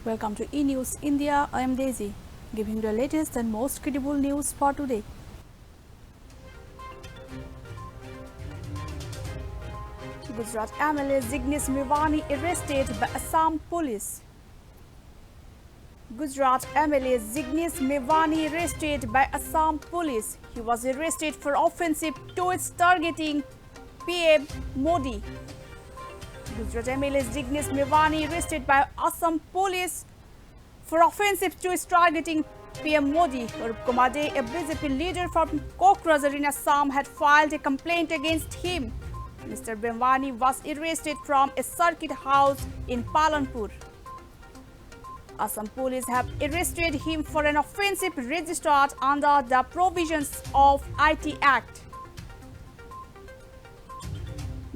Welcome to E-News India. I am Daisy, giving you the latest and most credible news for today. Gujarat MLA Jignesh Mevani arrested by Assam police. Gujarat MLA Jignesh Mevani arrested by Assam police. He was arrested for offensive tweets targeting PM Modi. Gujarat MLA Jignesh Mevani arrested by Assam police for offensive tweets targeting PM Modi. Kumar, a BJP leader from Kokrajhar in Assam, had filed a complaint against him. Mr. Mevani was arrested from a circuit house in Palanpur. Assam police have arrested him for an offensive registered under the provisions of IT Act.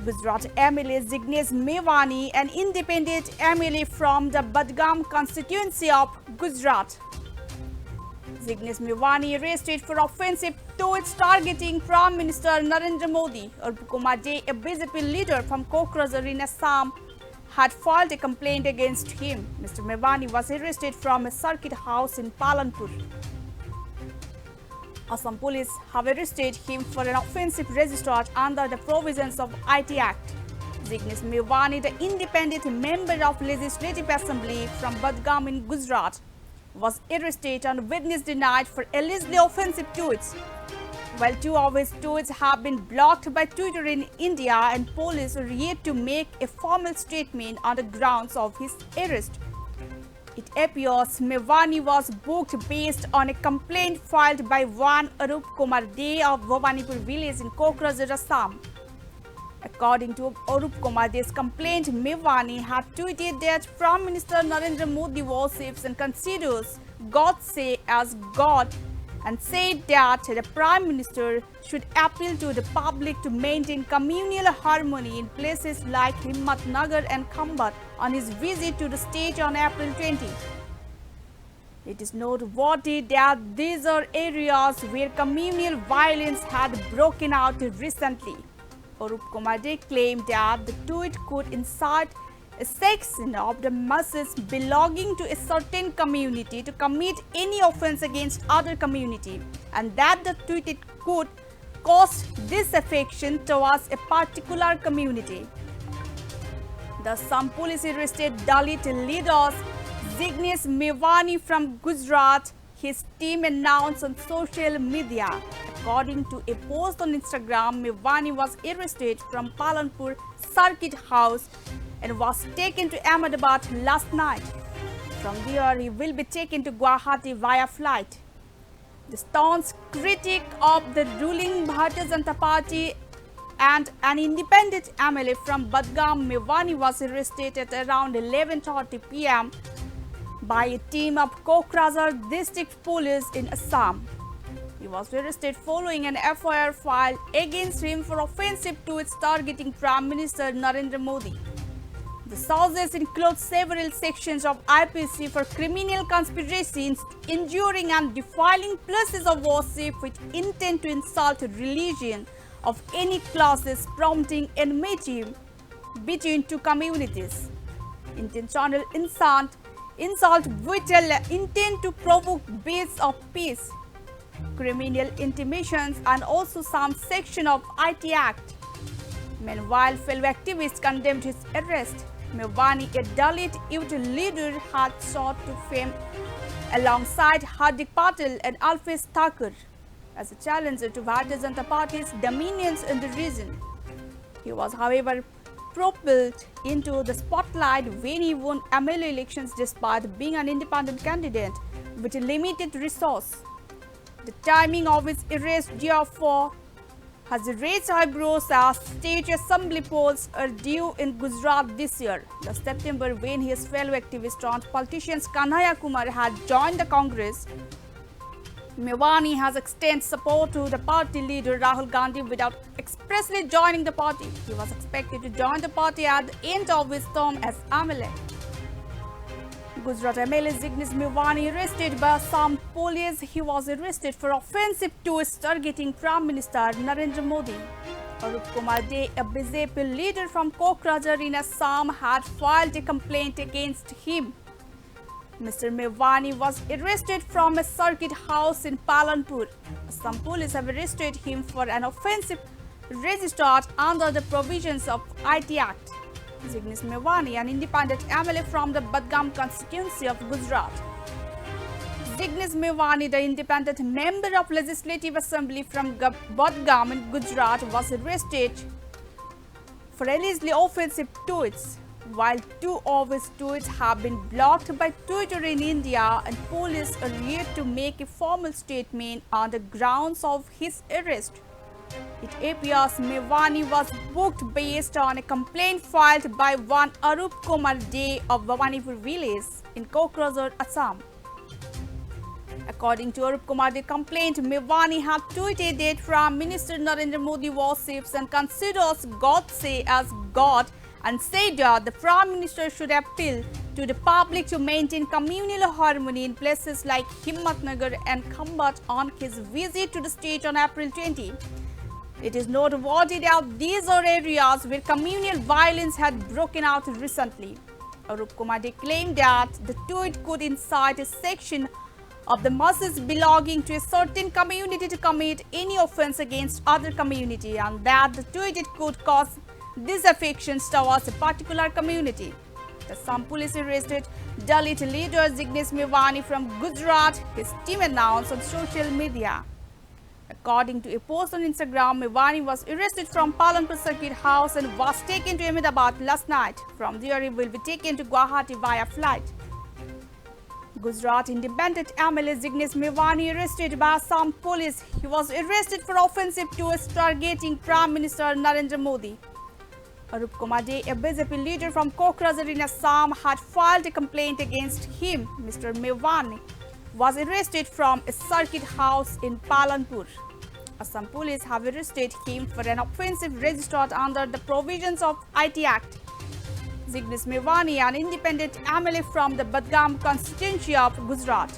Gujarat MLA Jignesh Mevani, an independent MLA from the Budgam constituency of Gujarat. Jignesh Mevani arrested for offensive tweets targeting Prime Minister Narendra Modi. Kumar, a BJP leader from Kokrajhar in Assam, had filed a complaint against him. Mr. Mevani was arrested from a circuit house in Palanpur. Assam police have arrested him for an offensive registered under the provisions of IT Act. Jignesh Mevani, the independent member of Legislative Assembly from Budgam in Gujarat, was arrested on Wednesday night for allegedly offensive tweets. While two of his tweets have been blocked by Twitter in India, and police are yet to make a formal statement on the grounds of his arrest. It appears Mevani was booked based on a complaint filed by one Arup Kumar De of Bhavanipur village in Kokrajhar, Assam. According to Arup Kumar De's complaint, Mevani had tweeted that Prime Minister Narendra Modi worships and considers God say as God, and said that the Prime Minister should appeal to the public to maintain communal harmony in places like Himmatnagar and Khambat on his visit to the state on April 20. It is noteworthy that these are areas where communal violence had broken out recently. Arup Kumar De claimed that the tweet could incite a section of the masses belonging to a certain community to commit any offence against other community, and that the tweet could cause disaffection towards a particular community. The Assam police arrested Dalit leaders Jignesh Mevani from Gujarat, his team announced on social media. According to a post on Instagram, Mevani was arrested from Palanpur Circuit House and was taken to Ahmedabad last night. From there, he will be taken to Guwahati via flight. The staunch critic of the ruling Bharatiya Janata Party and an independent MLA from Budgam, Mevani, was arrested at around 11:30 p.m. by a team of Kokrajhar District Police in Assam. He was arrested following an FIR filed against him for offensive tweets targeting Prime Minister Narendra Modi. The charges include several sections of IPC for criminal conspiracy, injuring and defiling places of worship with intent to insult religion of any classes, prompting enmity between two communities, intentional insult with intent to provoke breach of peace, criminal intimations, and also some section of IT Act. Meanwhile, fellow activists condemned his arrest. Mevani, a Dalit youth leader, had sought to fame alongside Hardik Patel and Alpesh Thakur as a challenger to Bharatiya Janata Party's dominance in the region. He was, however, propelled into the spotlight when he won MLA elections despite being an independent candidate with a limited resource. The timing of his arrest, therefore, has raised eyebrows as state assembly polls are due in Gujarat this year. Last September, when his fellow activist and politician Kanhaiya Kumar had joined the Congress, Mevani has extended support to the party leader Rahul Gandhi without expressly joining the party. He was expected to join the party at the end of his term as MLA. Gujarat MLA Jignesh Mevani arrested by Assam police. He was arrested for offensive tweets targeting Prime Minister Narendra Modi. Arup Kumar De, a BJP leader from Kokrajhar in Assam, had filed a complaint against him. Mr. Mevani was arrested from a circuit house in Palanpur. Some police have arrested him for an offensive registered under the provisions of IT Act. Jignesh Mevani, an independent MLA from the Budgam constituency of Gujarat. Jignesh Mevani, the independent member of Legislative Assembly from Budgam in Gujarat, was arrested for allegedly offensive tweets. While two of his tweets have been blocked by Twitter in India, and police are yet to make a formal statement on the grounds of his arrest. It appears Mevani was booked based on a complaint filed by one Arup Kumar De of Bhawanipur village in Kokrajhar, Assam. According to Arup Kumar De's complaint, Mevani had tweeted that Prime Minister Narendra Modi worships and considers Godse as God and said that the Prime Minister should appeal to the public to maintain communal harmony in places like Himmatnagar and Khambat on his visit to the state on April 20. It is noteworthy that these are areas where communal violence had broken out recently. Arup Kumar De claimed that the tweet could incite a section of the masses belonging to a certain community to commit any offense against other community, and that the tweet could cause disaffections towards a particular community. The Assam police arrested Dalit leader Jignesh Mevani from Gujarat, his team announced on social media. According to a post on Instagram, Mevani was arrested from Palanpur Circuit House and was taken to Ahmedabad last night. From there, he will be taken to Guwahati via flight. Gujarat independent MLA Jignesh Mevani arrested by Assam police. He was arrested for offensive tweets targeting Prime Minister Narendra Modi. Arup Kumar De, a BJP leader from Kokrajhar in Assam, had filed a complaint against him. Mr. Mevani was arrested from a circuit house in Palanpur. Assam police have arrested him for an offensive registered under the provisions of IT Act. Jignesh Mevani, an independent MLA from the Budgam constituency of Gujarat.